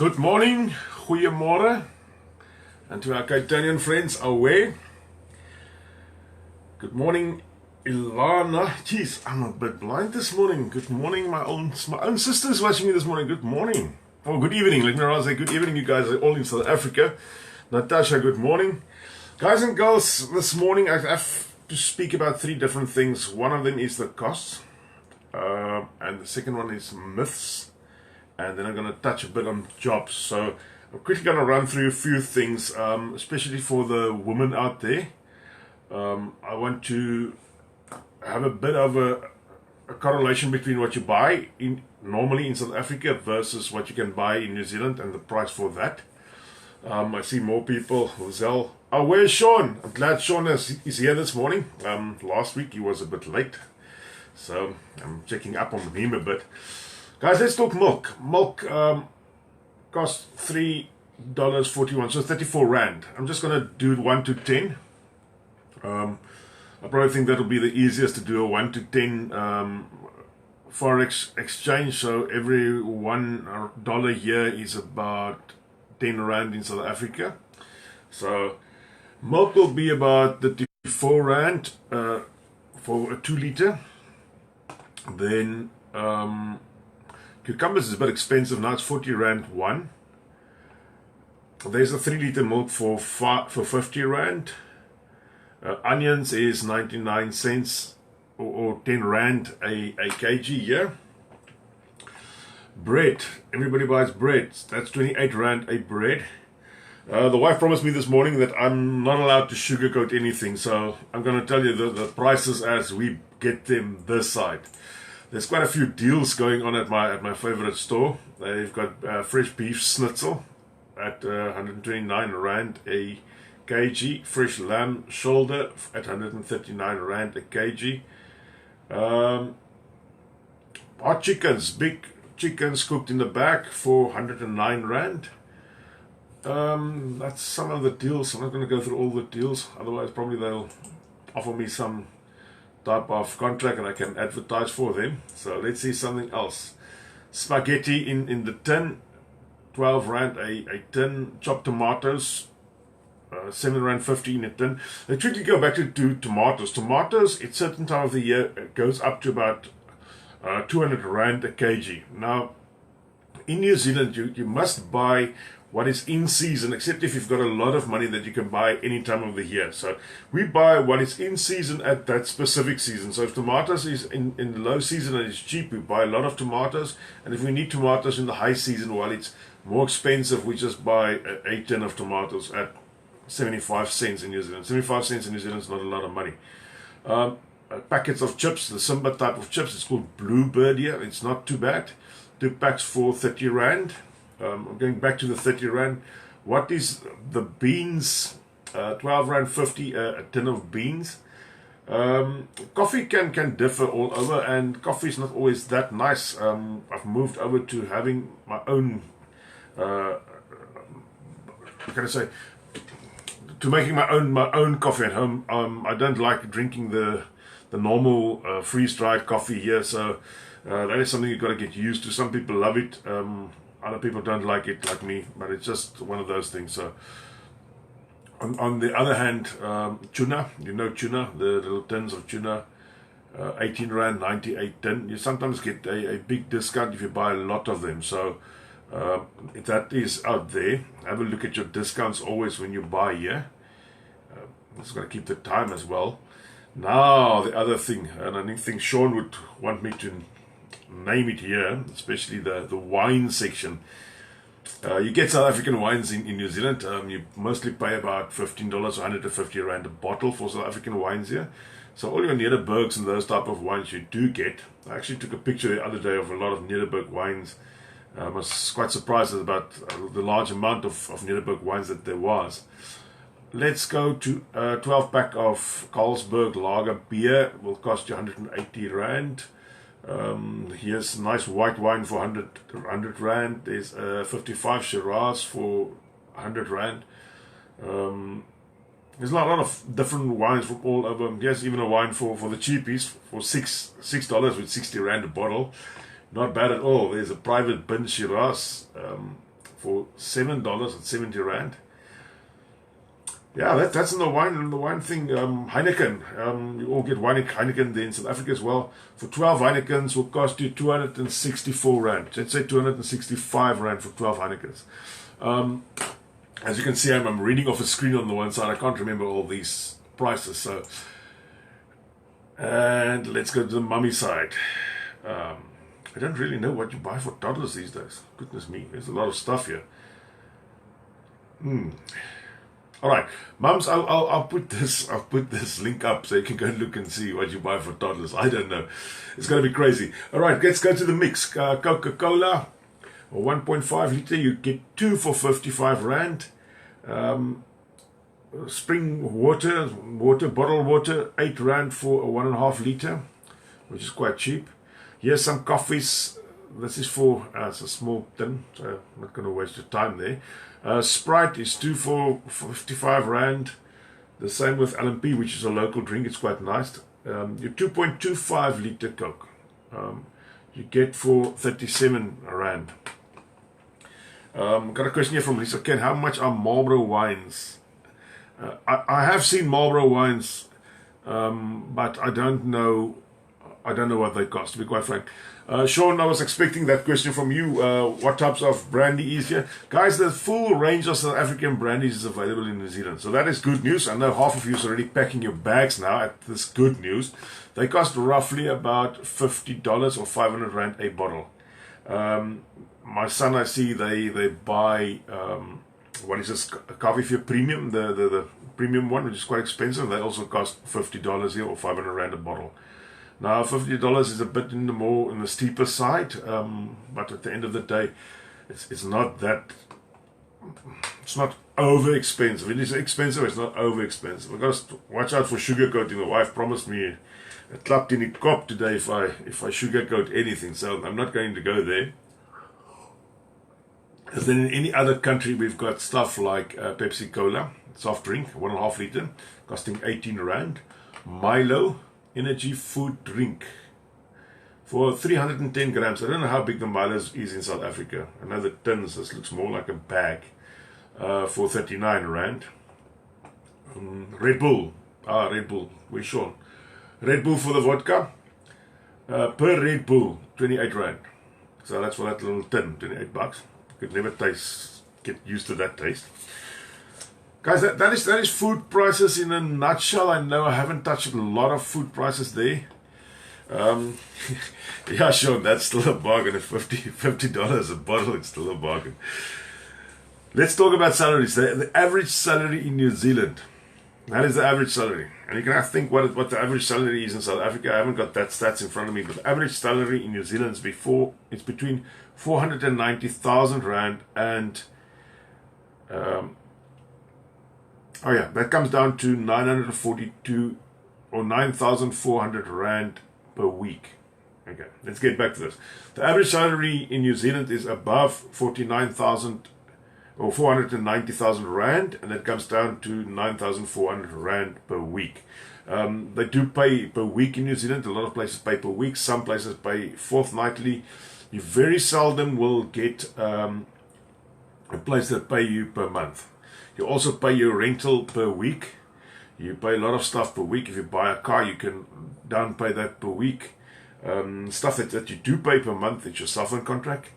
Good morning, goeiemorgen, and to our Caetanian friends away. Good morning, Ilana. Jeez, I'm a bit blind this morning. Good morning, my own sister's watching me this morning. Good morning. Oh, good evening. Let me rather say good evening. You guys are all in South Africa. Natasha, good morning. Guys and girls, this morning I have to speak about three different things. One of them is the costs, and the second one is myths. And then I'm going to touch a bit on jobs. So I'm quickly going to run through a few things, especially for the women out there. I want to have a bit of a correlation between what you buy normally in South Africa versus what you can buy in New Zealand and the price for that. I see more people. Roselle. Oh, where's Sean? I'm glad Sean is here this morning. Last week he was a bit late, so I'm checking up on him a bit. Guys, let's talk milk. Milk costs $3.41, so 34 Rand. I'm just going to do 1 to 10. I probably think that'll be the easiest to do a 1 to 10 forex exchange. So every $1 here is about 10 Rand in South Africa. So milk will be about 34 Rand for a 2 liter. Then cucumbers is a bit expensive now, it's 40 Rand one. There's a 3 liter milk for 50 Rand. Onions is 99 cents or 10 Rand a kg here. Bread, everybody buys bread, that's 28 Rand a bread. The wife promised me this morning that I'm not allowed to sugarcoat anything, so I'm going to tell you the prices as we get them this side. There's quite a few deals going on at my favorite store. They've got fresh beef schnitzel at 129 Rand a kg. Fresh lamb shoulder at 139 Rand a kg. Hot chickens, big chickens cooked in the bag for 109 Rand. That's some of the deals. I'm not going to go through all the deals, otherwise probably they'll offer me some type of contract and I can advertise for them. So let's see something else. Spaghetti in the tin, 12 Rand a tin. Chopped tomatoes, 7 Rand 50 in a tin. Let's quickly go back to tomatoes. Tomatoes at certain time of the year goes up to about 200 Rand a kg. Now in New Zealand you must buy what is in season, except if you've got a lot of money that you can buy any time of the year. So we buy what is in season at that specific season. So if tomatoes is in the low season and it's cheap, we buy a lot of tomatoes. And if we need tomatoes in the high season while it's more expensive, we just buy a tin of tomatoes at 75 cents in New Zealand. 75 cents in New Zealand is not a lot of money. Packets of chips, the Simba type of chips, it's called Bluebird here. It's not too bad. 2 packs for 30 Rand. I'm going back to the 30 Rand. What is the beans? 12 Rand 50 a tin of beans. Coffee can differ all over, and coffee is not always that nice. I've moved over to having my own, what can I say, to making my own coffee at home. I don't like drinking the normal freeze-dried coffee here, so that is something you've got to get used to. Some people love it. Other people don't like it, like me, but it's just one of those things. So, on the other hand, tuna, tuna, the little tins of tuna, 18 Rand 98 tin. You sometimes get a big discount if you buy a lot of them. So, that is out there. Have a look at your discounts always when you buy here. Just got to keep the time as well. Now, the other thing, and I think Sean would want me to name it here, especially the wine section. You get South African wines in New Zealand. You mostly pay about $15 or 150 Rand a bottle for South African wines here. So all your Nederburgs and those type of wines you do get. I actually took a picture the other day of a lot of Nederburg wines. I was quite surprised about the large amount of Nederburg wines that there was. Let's go to a 12 pack of Carlsberg lager beer. Will cost you 180 Rand. Here's nice white wine for 100 Rand. There's 55 Shiraz for 100 Rand. There's a lot of different wines from all over. Here's even a wine for the cheapies for $6 with 60 Rand a bottle. Not bad at all. There's a private bin Shiraz for $7.70. Yeah, that's in the wine thing. Heineken, you all get Heineken there in South Africa as well. For 12 Heinekens will cost you 264 rand. Let's say 265 rand for 12 Heinekens. As you can see, I'm reading off a screen on the one side. I can't remember all these prices. So, and let's go to the mummy side. I don't really know what you buy for toddlers these days. Goodness me, there's a lot of stuff here. All right, mums, I'll put this link up so you can go and look and see what you buy for toddlers. I don't know, it's gonna be crazy. All right, let's go to the mix. Coca-Cola, or 1.5 liter, you get 2 for 55 rand. Spring water, bottled water, 8 rand for a 1.5 liter, which is quite cheap. Here's some coffees. This is for it's a small tin, so I'm not going to waste your time there. Sprite is 2 for 55 rand. The same with LMP, which is a local drink. It's quite nice. Your 2.25 liter Coke, you get for 37 rand. Got a question here from Lisa Ken. How much are Marlboro wines? I have seen Marlboro wines, but I don't know what they cost, to be quite frank. Sean, I was expecting that question from you. What types of brandy is here? Guys, the full range of South African brandies is available in New Zealand. So that is good news. I know half of you is already packing your bags now at this good news. They cost roughly about $50 or 500 rand a bottle. My son, I see they buy, what is this, Coffee for Premium, the premium one, which is quite expensive. They also cost $50 here or 500 rand a bottle. Now, $50 is a bit in the steeper side, but at the end of the day, it's not that, it's not over expensive. It is expensive, it's not over expensive. I've got to watch out for sugarcoating. My wife promised me a klap in the kop today if I sugarcoat anything, so I'm not going to go there. As then in any other country, we've got stuff like Pepsi Cola, soft drink, 1.5 liter, costing 18 rand. Milo, energy food drink, for 310 grams. I don't know how big the Milo is in South Africa. I know the tins, this looks more like a bag, for 39 rand. Red Bull, where's Sean? Red Bull for the vodka, per Red Bull, 28 rand. So that's for that little tin, 28 bucks. Could never get used to that taste. Guys, that is food prices in a nutshell. I know I haven't touched a lot of food prices there. Yeah, sure, that's still a bargain. At $50 a bottle, it's still a bargain. Let's talk about salaries. The average salary in New Zealand. That is the average salary. And you can think what the average salary is in South Africa. I haven't got that stats in front of me, but the average salary in New Zealand is between 490,000 rand and that comes down to 942 or 9,400 rand per week. Okay, let's get back to this. The average salary in New Zealand is above 49,000 or 490,000 rand, and that comes down to 9,400 rand per week. They do pay per week in New Zealand. A lot of places pay per week. Some places pay fortnightly. You very seldom will get a place that pay you per month. You also pay your rental per week. You pay a lot of stuff per week. If you buy a car, you can down pay that per week. Stuff that you do pay per month, it's your cell phone contract,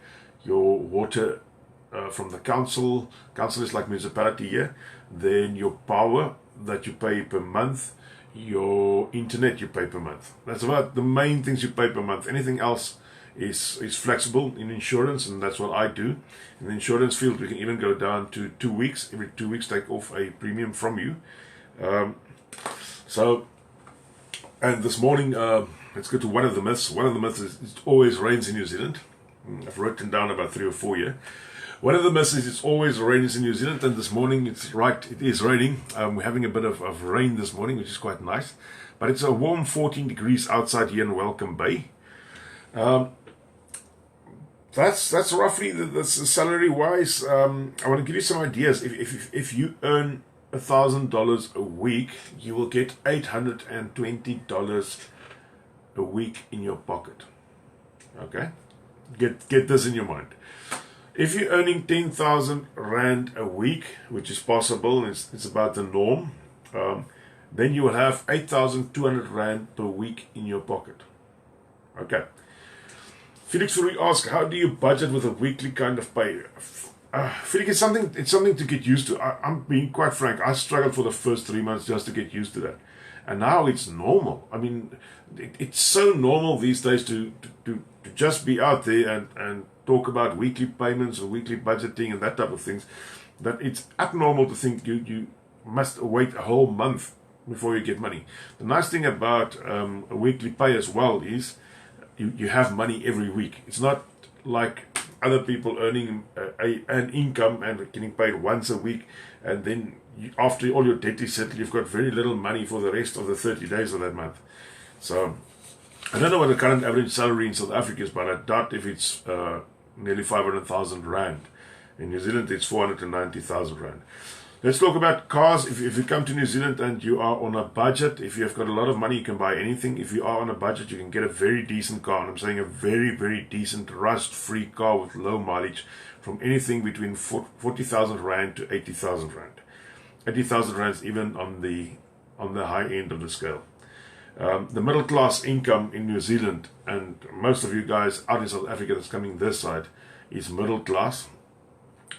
your water from the council is like municipality here, then your power that you pay per month, your internet you pay per month. That's about the main things you pay per month. Anything else is flexible. In insurance, and that's what I do. In the insurance field, we can even go down to 2 weeks. Every 2 weeks, take off a premium from you. And this morning, let's go to one of the myths. One of the myths is it always rains in New Zealand. I've written down about 3 or 4 here. One of the myths is it's always rains in New Zealand, and this morning it's right, it is raining. We're having a bit of rain this morning, which is quite nice. But it's a warm 14 degrees outside here in Welcome Bay. That's roughly the salary wise. I want to give you some ideas. If you earn $1,000 a week, you will get $820 a week in your pocket. Okay, get this in your mind. If you're earning 10,000 Rand a week, which is possible, it's about the norm, then you will have 8,200 Rand per week in your pocket. Okay. Felix Fourie asks, how do you budget with a weekly kind of pay? Felix, it's something to get used to. I'm being quite frank. I struggled for the first 3 months just to get used to that. And now it's normal. I mean, it's so normal these days to just be out there and talk about weekly payments or weekly budgeting and that type of things, that it's abnormal to think you must wait a whole month before you get money. The nice thing about a weekly pay as well is you have money every week. It's not like other people earning an income and getting paid once a week, and then after all your debt is settled, you've got very little money for the rest of the 30 days of that month. So I don't know what the current average salary in South Africa is, but I doubt if it's nearly 500,000 Rand. In New Zealand, it's 490,000 Rand. Let's talk about cars. If you come to New Zealand and you are on a budget, if you have got a lot of money, you can buy anything. If you are on a budget, you can get a very decent car. And I'm saying a very, very decent rust-free car with low mileage from anything between 40,000 Rand to 80,000 Rand. 80,000 Rand is even on the high end of the scale. The middle class income in New Zealand, and most of you guys out in South Africa that's coming this side, is middle class.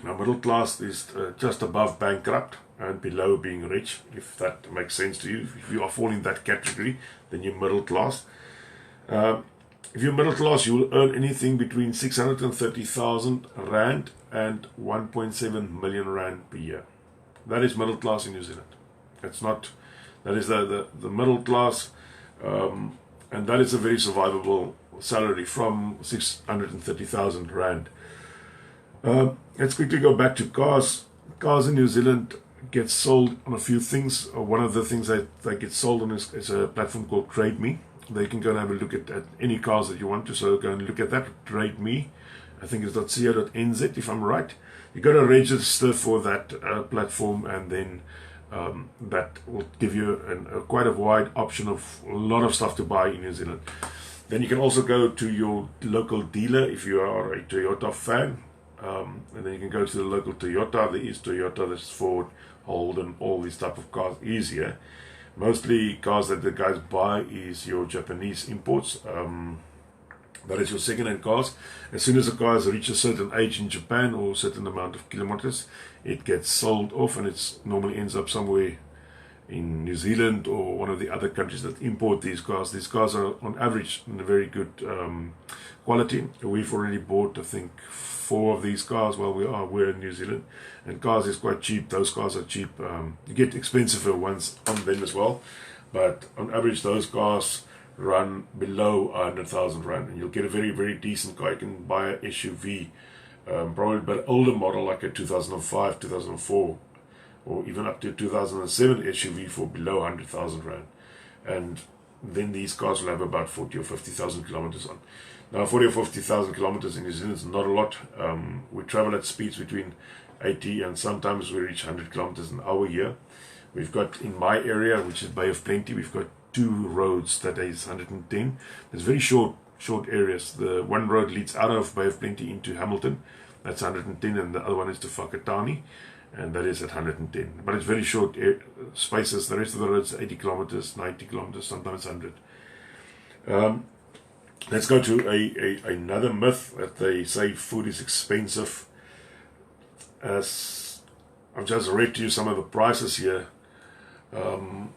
Now, middle class is just above bankrupt and below being rich, if that makes sense to you. If you are falling in that category, then you're middle class. If you're middle class, you will earn anything between 630,000 Rand and 1.7 million Rand per year. That is middle class in New Zealand. It's not, that is the middle class, and that is a very survivable salary from 630,000 Rand. Let's quickly go back to cars. Cars in New Zealand get sold on a few things. One of the things that they get sold on is a platform called Trade Me. They you can go and have a look at any cars that you want to, so go and look at that. Trade Me, I think it's .co.nz if I'm right. You got to register for that platform, and then that will give you quite a wide option of a lot of stuff to buy in New Zealand. Then you can also go to your local dealer if you are a Toyota fan, and then you can go to the local Toyota. There is Toyota, there's Ford, Holden, all these type of cars easier. Mostly cars that the guys buy is your Japanese imports. That is your second-hand cars. As soon as a car has reached a certain age in Japan or a certain amount of kilometers, it gets sold off, and it normally ends up somewhere in New Zealand or one of the other countries that import these cars. These cars are on average in a very good quality. We've already bought, I think, 4 of these cars while we're in New Zealand, and cars is quite cheap. Those cars are cheap. You get expensive ones on them as well, but on average those cars run below 100,000 Rand, and you'll get a very, very decent car. You can buy an SUV, probably but older model like a 2005, 2004, or even up to 2007 SUV for below 100,000 Rand, and then these cars will have about 40 or 50,000 kilometers on. Now, 40 or 50,000 kilometers in New Zealand is not a lot. We travel at speeds between 80 and sometimes we reach 100 kilometers an hour here. We've got in my area, which is Bay of Plenty, we've got 2 roads that is 110. There's very short areas. The one road leads out of Bay of Plenty into Hamilton, that's 110, and the other one is to Whakatane, and that is at 110. But it's very short spaces. The rest of the roads are 80 kilometers, 90 kilometers, sometimes 100. Let's go to another myth that they say food is expensive. As I've just read to you some of the prices here, some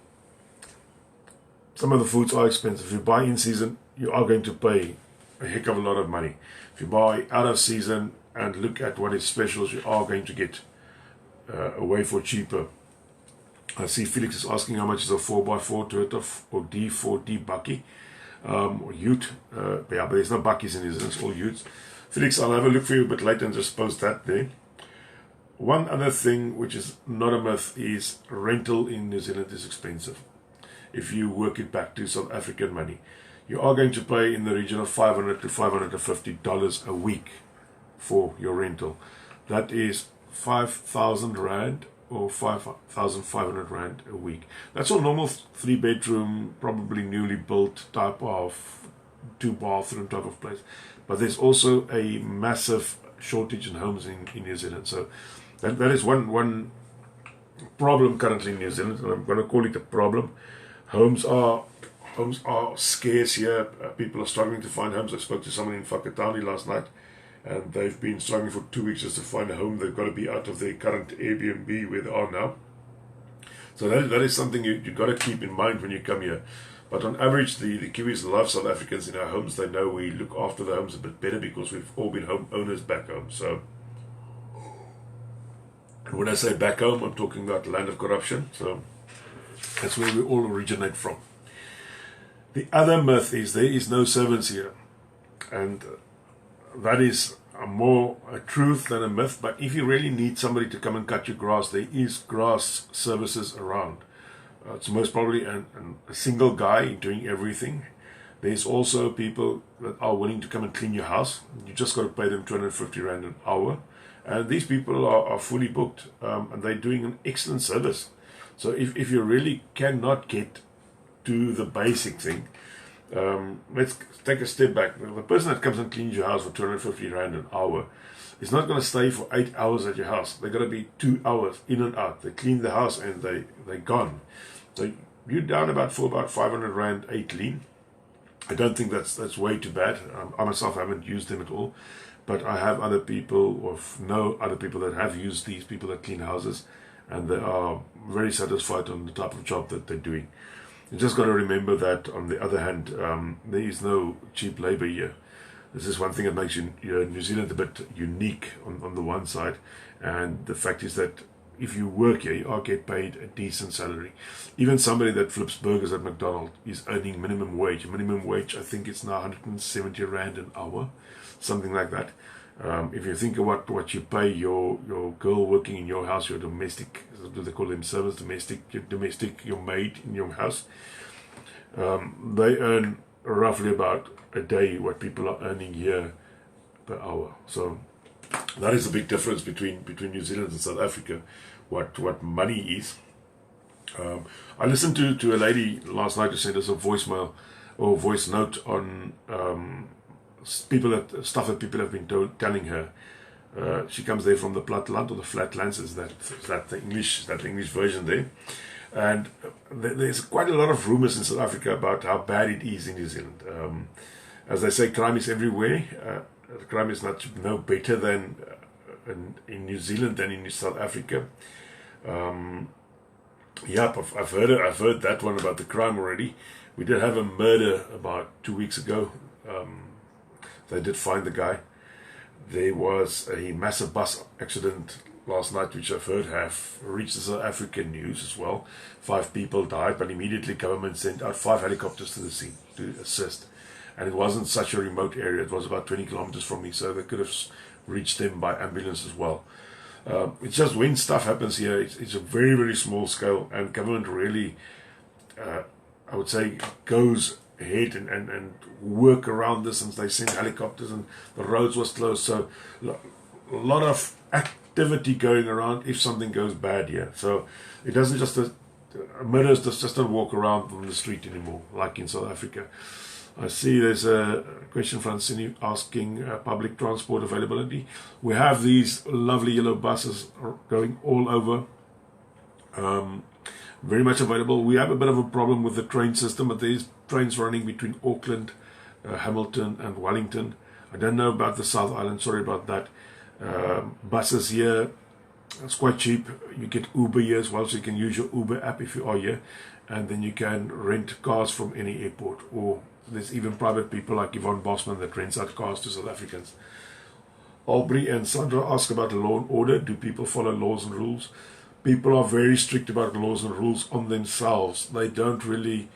of the foods are expensive. If you buy in season, you are going to pay a heck of a lot of money. If you buy out of season and look at what is specials, you are going to get away for cheaper. I see Felix is asking how much is a 4x4 Toyota or D4D Bakkie. Or Ute, yeah, but there's no Bakkies in New Zealand, it's all Utes. Felix, I'll have a look for you a bit later and just post that there. One other thing which is not a myth is rental in New Zealand is expensive. If you work it back to South African money, you are going to pay in the region of $500 to $550 a week for your rental. That is 5,000 Rand or 5,500 Rand a week. That's a normal 3-bedroom, probably newly built type of 2-bathroom type of place. But there's also a massive shortage in homes in New Zealand. So that is one problem currently in New Zealand, and I'm going to call it a problem. Homes are scarce here. People are struggling to find homes. I spoke to someone in Whakatane last night, and they've been struggling for 2 weeks just to find a home. They've got to be out of their current Airbnb where they are now. So that is something you've got to keep in mind when you come here. But on average, the Kiwis love South Africans in our homes. They know we look after the homes a bit better because we've all been home owners back home. So, and when I say back home, I'm talking about the land of corruption. So that's where we all originate from. The other myth is there is no servants here. And that is more a truth than a myth. But if you really need somebody to come and cut your grass, there is grass services around. It's most probably a single guy doing everything. There's also people that are willing to come and clean your house. You just got to pay them 250 Rand an hour. And these people are fully booked, and they're doing an excellent service. So if you really cannot get to the basic thing, let's take a step back. The person that comes and cleans your house for 250 Rand an hour is not going to stay for 8 hours at your house. They're going to be 2 hours in and out. They clean the house and they're gone. So you're down about 500 Rand 8 lean. I don't think that's way too bad. I myself haven't used them at all, but I have other people, or know other people that have used these people that clean houses, and they are very satisfied on the type of job that they're doing. You just got to remember that, on the other hand, there is no cheap labor here. This is one thing that makes New Zealand a bit unique on the one side, and the fact is that if you work here, you get paid a decent salary. Even somebody that flips burgers at McDonald's is earning minimum wage. Minimum wage, I think it's now 170 Rand an hour, something like that. If you think of what you pay your girl working in your house, your domestic, do they call them servants, domestic, your maid in your house, they earn roughly about a day what people are earning here per hour. So that is a big difference between New Zealand and South Africa, what money is. I listened to a lady last night who sent us a voicemail or voice note on stuff that people have been telling her. She comes there from the Platteland or the Flatlands, is that the English version there. And there's quite a lot of rumors in South Africa about how bad it is in New Zealand. As they say, crime is everywhere. Crime is no better than in New Zealand than in South Africa. I've heard that one about the crime already. We did have a murder about 2 weeks ago. They did find the guy. There was a massive bus accident last night, which I've heard have reached the South African news as well. 5 people died, but immediately government sent out 5 helicopters to the scene to assist. And it wasn't such a remote area. It was about 20 kilometers from me, so they could have reached them by ambulance as well. It's just when stuff happens here, it's a very, very small scale, and government really, I would say, goes ahead and work around this, and they send helicopters, and the roads was closed. So a lot of activity going around if something goes bad here. So it doesn't just, murderers just don't walk around on the street anymore, like in South Africa. I see there's a question from Cindy asking public transport availability. We have these lovely yellow buses going all over, very much available. We have a bit of a problem with the train system, but there's trains running between Auckland, Hamilton and Wellington. I don't know about the South Island, sorry about that. Buses here, it's quite cheap. You get Uber here as well, so you can use your Uber app if you are here, and then you can rent cars from any airport, or there's even private people like Yvonne Bosman that rents out cars to South Africans. Aubrey and Sandra ask about the law and order. Do people follow laws and rules? People are very strict about laws and rules on themselves. They don't really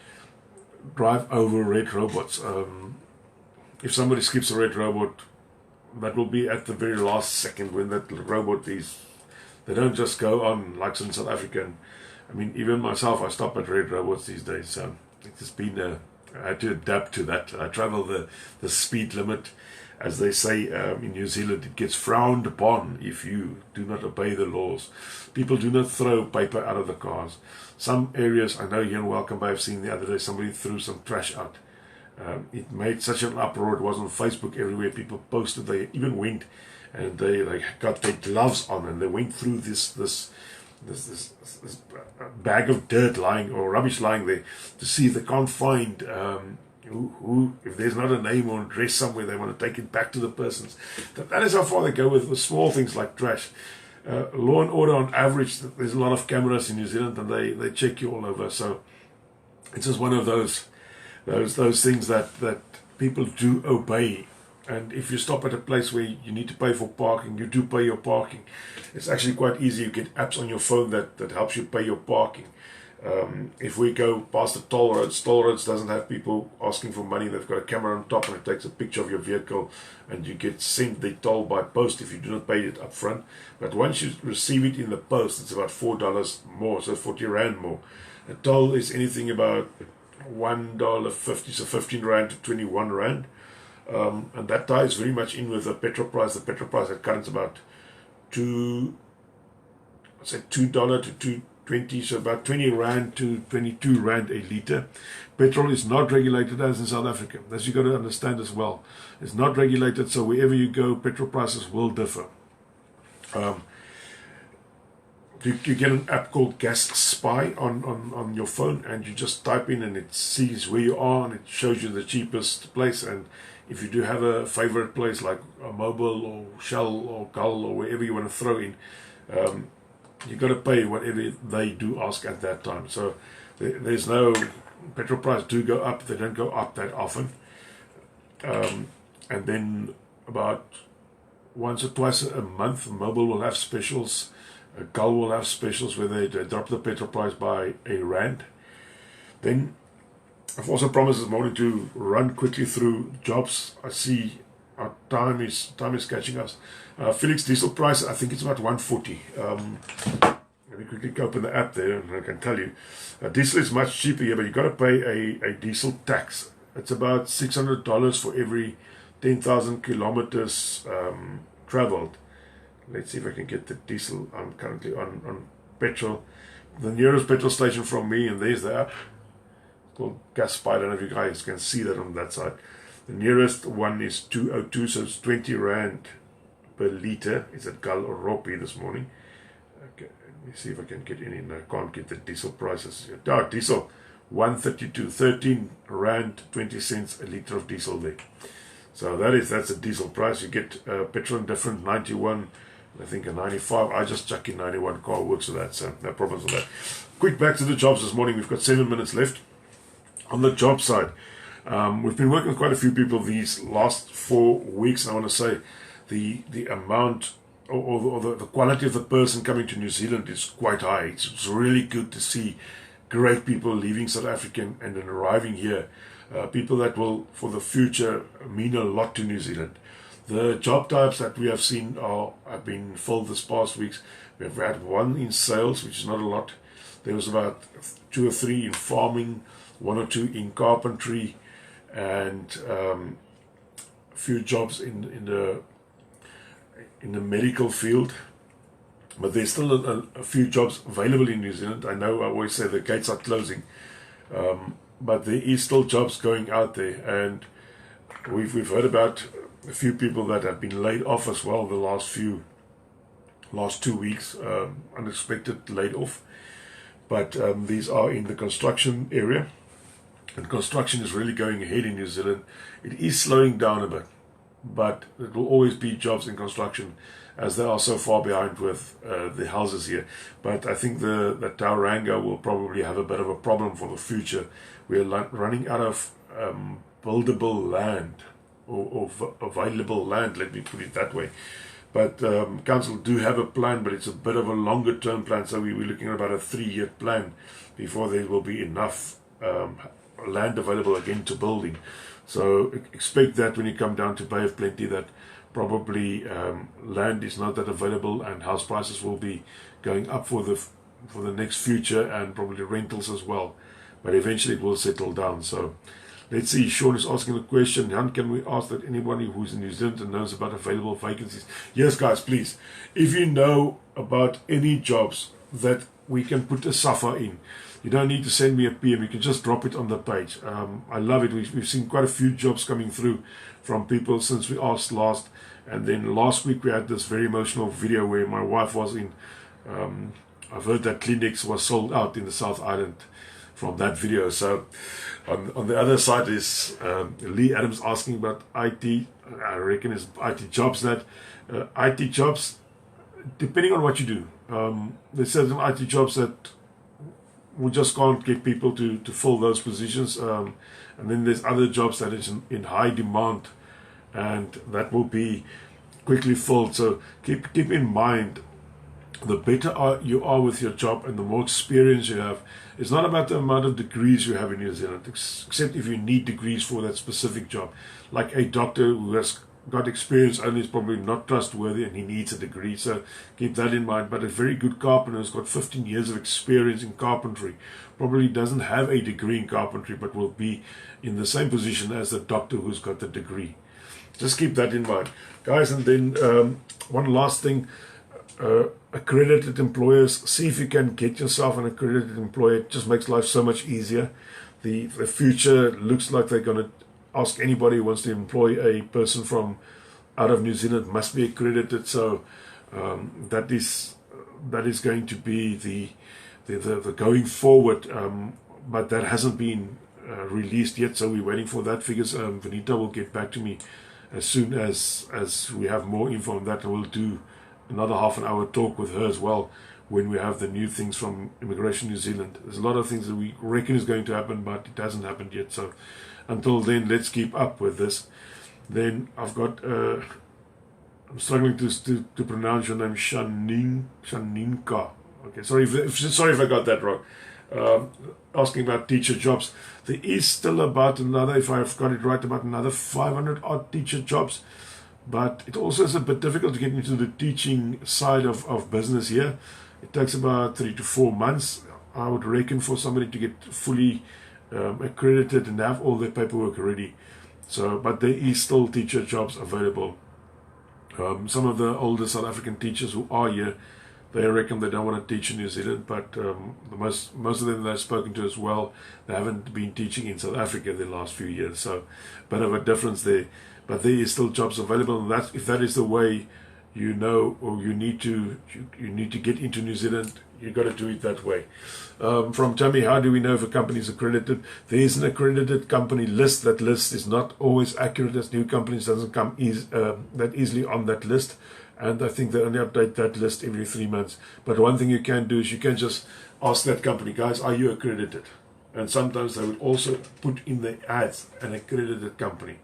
drive over red robots. If somebody skips a red robot, that will be at the very last second when that robot is. They don't just go on like in South Africa. I mean, even myself, I stop at red robots these days. So it's been I had to adapt to that. I travel the speed limit. As they say in New Zealand, it gets frowned upon if you do not obey the laws. People do not throw paper out of the cars. Some areas, I know here in Welcome Bay, I've seen the other day somebody threw some trash out. It made such an uproar. It was on Facebook everywhere. People posted. They even went and they got their gloves on, and they went through this bag of dirt lying or rubbish lying there to see if they can't find who if there's not a name or address somewhere, they want to take it back to the persons. That is how far they go with the small things like trash. Law and order on average, there's a lot of cameras in New Zealand, and they check you all over. So it's just one of those things that people do obey. And if you stop at a place where you need to pay for parking, you do pay your parking. It's actually quite easy. You get apps on your phone that helps you pay your parking. If we go past the toll roads doesn't have people asking for money. They've got a camera on top, and it takes a picture of your vehicle, and you get sent the toll by post if you do not pay it up front. But once you receive it in the post, it's about $4 more, so 40 Rand more. A toll is anything about $1.50, so 15 Rand to 21 Rand. And that ties very much in with the petrol price. The petrol price at current is about $2 to $2.20, so about 20 Rand to 22 Rand a litre. Petrol is not regulated as in South Africa. As you've got to understand as well. It's not regulated, so wherever you go, petrol prices will differ. You get an app called Gas Spy on your phone, and you just type in and it sees where you are, and it shows you the cheapest place. And if you do have a favorite place like a Mobil or Shell or Gull or wherever you want to throw in, you've got to pay whatever they do ask at that time. So there's no petrol price do go up. They don't go up that often. And then about once or twice a month, Mobil will have specials. Gull will have specials where they drop the petrol price by R1. Then I've also promised this morning to run quickly through jobs. I see our time is catching us. Felix diesel price, I think it's about 140. Let me quickly open the app there, and I can tell you. Diesel is much cheaper here, but you've got to pay a diesel tax. It's about $600 for every 10,000 kilometers traveled. Let's see if I can get the diesel. I'm currently on petrol. The nearest petrol station from me, and there's the app. It's called Gas Spy. I don't know if you guys can see that on that side. The nearest one is 202, so it's 20 Rand per litre. It's at Gull or Ropi this morning. Okay, let me see if I can get any. No, I can't get the diesel prices. Oh, diesel 132, 13 Rand 20 cents a litre of diesel there. So that's a diesel price. You get petrol indifferent 91. I think a 95. I just chuck in 91. Car works with that, so no problems with that. Quick back to the jobs this morning. We've got 7 minutes left. On the job side, we've been working with quite a few people these last 4 weeks. And I want to say the amount or the quality of the person coming to New Zealand is quite high. It's really good to see great people leaving South Africa and then arriving here. People that will, for the future, mean a lot to New Zealand. The job types that we have seen have been filled this past weeks. We have had one in sales, which is not a lot. There was about 2 or 3 in farming, 1 or 2 in carpentry, and a few jobs in the medical field. But there's still a few jobs available in New Zealand. I know I always say the gates are closing, but there is still jobs going out there, and we've heard about a few people that have been laid off as well the last 2 weeks, unexpected laid off. But these are in the construction area, and construction is really going ahead in New Zealand. It is slowing down a bit, but it will always be jobs in construction, as they are so far behind with the houses here. But I think the Tauranga will probably have a bit of a problem for the future. We're running out of buildable land or available land, let me put it that way. But council do have a plan, but it's a bit of a longer term plan, so we're looking at about a 3-year plan before there will be enough land available again to building. So expect that when you come down to Bay of Plenty, that probably land is not that available, and house prices will be going up for the next future, and probably rentals as well. But eventually it will settle down. So let's see. Sean is asking the question, Jan, can we ask that anybody who's in New Zealand and knows about available vacancies? Yes, guys, please. If you know about any jobs that we can put a suffer in, you don't need to send me a PM. You can just drop it on the page. I love it. We've seen quite a few jobs coming through from people since we asked last, And then last week we had this very emotional video where my wife was in. I've heard that Kleenex was sold out in the South Island from that video. So on the other side is Lee Adams asking about IT. I reckon it's IT jobs. That IT jobs, depending on what you do, there's certain IT jobs that we just can't get people to fill those positions, and then there's other jobs that is in high demand, and that will be quickly filled. So keep in mind, the better you are with your job and the more experience you have, it's not about the amount of degrees you have in New Zealand, except if you need degrees for that specific job. Like a doctor who has got experience only is probably not trustworthy and he needs a degree, so keep that in mind. But a very good carpenter who's got 15 years of experience in carpentry probably doesn't have a degree in carpentry, but will be in the same position as the doctor who's got the degree. Just keep that in mind, guys. And then one last thing, accredited employers, see if you can get yourself an accredited employer. It just makes life so much easier. The future looks like they're going to ask anybody who wants to employ a person from out of New Zealand must be accredited. So that is going to be the going forward, but that hasn't been released yet, so we're waiting for that figures. Vanita will get back to me as soon as we have more info on that, and we'll do another half an hour talk with her as well when we have the new things from Immigration New Zealand. There's a lot of things that we reckon is going to happen, but it hasn't happened yet. So until then, let's keep up with this. Then I've got, I'm struggling to pronounce your name, Shaninka. Okay, sorry if I got that wrong. Asking about teacher jobs. There is still about another, if I've got it right, about another 500 odd teacher jobs. But it also is a bit difficult to get into the teaching side of business here. It takes about 3 to 4 months, I would reckon, for somebody to get fully accredited and have all their paperwork ready. So, but there is still teacher jobs available. Some of the older South African teachers who are here, they reckon they don't want to teach in New Zealand, but most of them that I've spoken to as well, they haven't been teaching in South Africa the last few years. So, bit of a difference there. But there is still jobs available, and that, if that is the way you know, or you need to get into New Zealand, you've got to do it that way. From Tammy, how do we know if a company is accredited? There is an accredited company list. That list is not always accurate, as new companies doesn't come that easily on that list. And I think they only update that list every 3 months. But one thing you can do is you can just ask that company, guys, are you accredited? And sometimes they would also put in the ads an accredited company.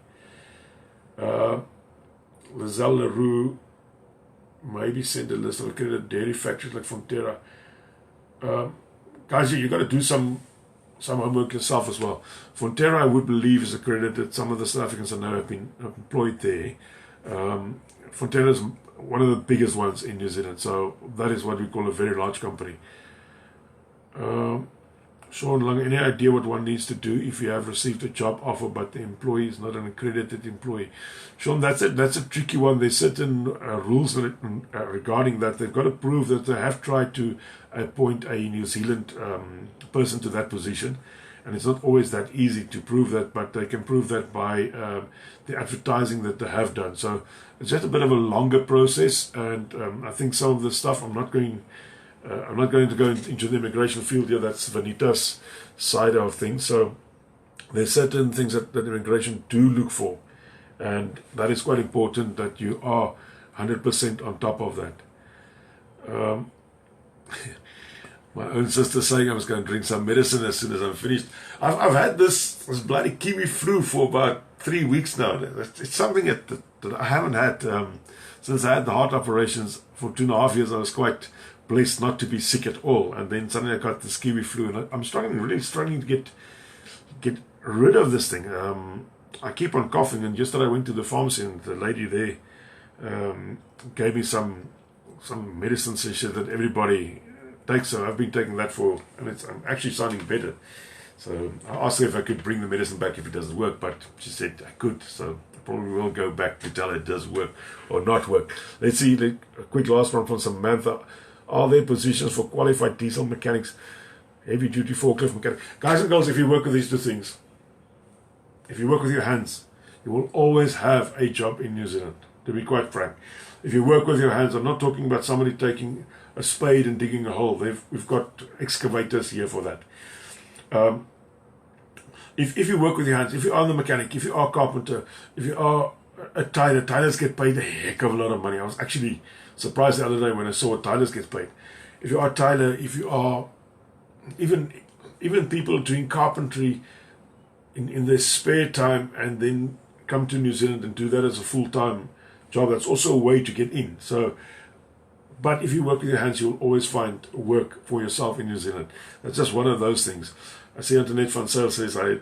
Lazelle Leroux maybe send a list of accredited dairy factories like Fonterra. Guys, you've got to do some homework yourself as well. Fonterra, I would believe, is accredited. Some of the South Africans I know have been employed there. Fonterra is one of the biggest ones in New Zealand, so that is what we call a very large company. Sean Lang, any idea what one needs to do if you have received a job offer but the employee is not an accredited employee? Sean, that's a tricky one. There's certain rules regarding that. They've got to prove that they have tried to appoint a New Zealand person to that position, and it's not always that easy to prove that, but they can prove that by the advertising that they have done. So it's just a bit of a longer process, and I think some of the stuff I'm not going to go into the immigration field here. That's Vanita's side of things. So there's certain things that immigration do look for, and that is quite important that you are 100% on top of that. My own sister saying I was going to drink some medicine as soon as I'm finished. I've had this bloody kiwi flu for about 3 weeks now. It's something that I haven't had since I had the heart operations for 2.5 years. I was quite blessed not to be sick at all, and then suddenly I got this kiwi flu, and I'm really struggling to get rid of this thing. I keep on coughing, and yesterday I went to the pharmacy, and the lady there gave me some medicine that everybody takes. So I've been taking that and I'm actually sounding better. So I asked her if I could bring the medicine back if it doesn't work, but she said I could. So I probably will go back to tell her it does work or not work. Let's see a quick last one from Samantha. Are there positions for qualified diesel mechanics, heavy duty forklift mechanics? Guys and girls, if you work with these two things, if you work with your hands, you will always have a job in New Zealand. to be quite frank. If you work with your hands, I'm not talking about somebody taking a spade and digging a hole. We've got excavators here for that. If you work with your hands, if you are the mechanic, if you are a carpenter, if you are a tiler, tilers get paid a heck of a lot of money. I was actually surprised the other day when I saw what tilers get paid. If you are a tiler, if you are even people doing carpentry in their spare time and then come to New Zealand and do that as a full-time job, that's also a way to get in. So, but if you work with your hands, you'll always find work for yourself in New Zealand. That's just one of those things. I see Internet Van Sale says I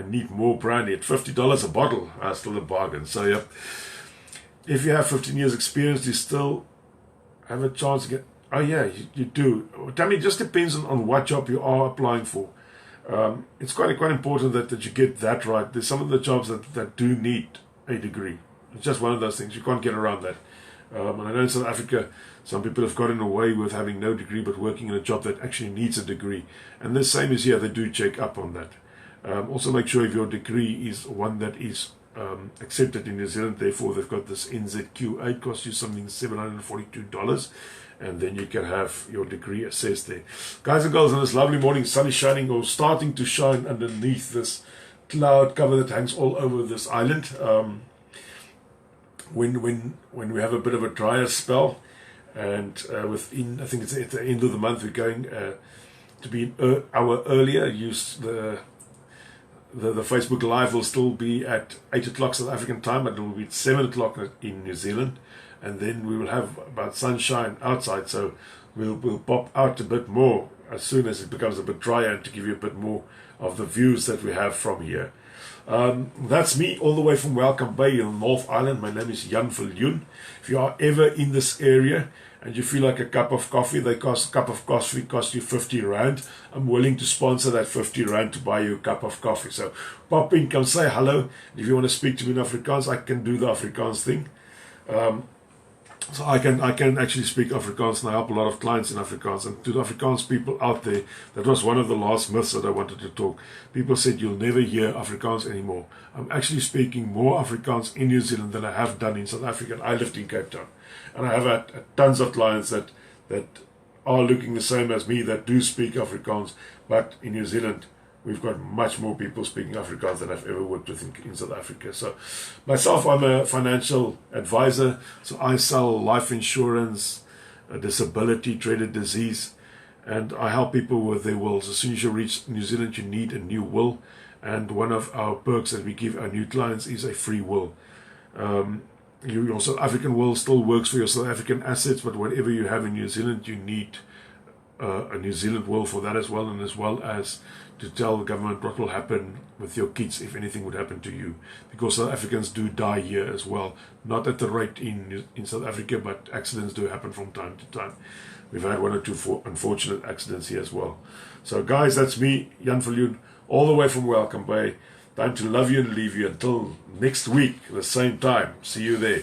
need more brandy at $50 a bottle. That's still a bargain. So yeah, if you have 15 years experience, you still have a chance to get. Oh yeah, you do. I mean, it just depends on what job you are applying for. It's quite important that you get that right. There's some of the jobs that do need a degree. It's just one of those things. You can't get around that. And I know in South Africa, some people have gotten away with having no degree but working in a job that actually needs a degree. And the same is here, they do check up on that. Also make sure if your degree is one that is accepted in New Zealand, therefore they've got this NZQA, it costs you something $742, and then you can have your degree assessed there. Guys and girls, on this lovely morning, sun is shining or starting to shine underneath this cloud cover that hangs all over this island. When we have a bit of a drier spell, and within, I think it's at the end of the month, we're going to be an hour earlier. Use the Facebook Live will still be at 8 o'clock South African time, but it will be at 7 o'clock in New Zealand, and then we will have about sunshine outside, so we'll pop out a bit more as soon as it becomes a bit drier, and to give you a bit more of the views that we have from here. That's me all the way from Welcome Bay in North Island. My name is Viljoen. If you are ever in this area and you feel like a cup of coffee, a cup of coffee costs you 50 Rand. I'm willing to sponsor that 50 Rand to buy you a cup of coffee. So pop in, come say hello. If you want to speak to me in Afrikaans, I can do the Afrikaans thing. So I can actually speak Afrikaans, and I help a lot of clients in Afrikaans. And to the Afrikaans people out there, that was one of the last myths that I wanted to talk. People said you'll never hear Afrikaans anymore. I'm actually speaking more Afrikaans in New Zealand than I have done in South Africa. I lived in Cape Town, and I have had tons of clients that are looking the same as me that do speak Afrikaans. But in New Zealand, we've got much more people speaking Afrikaans than I've ever worked with in South Africa. So myself, I'm a financial advisor. So I sell life insurance, disability, dreaded disease, and I help people with their wills. As soon as you reach New Zealand, you need a new will. And one of our perks that we give our new clients is a free will. Your South African will still works for your South African assets, but whatever you have in New Zealand, you need a New Zealand will for that as well, and as well as to tell the government what will happen with your kids if anything would happen to you, because South Africans do die here as well, not at the rate in South Africa, but accidents do happen from time to time. We've had one or two unfortunate accidents here as well. So guys, that's me, Viljoen, all the way from Welcome Bay. Time to love you and leave you until next week, the same time. See you there.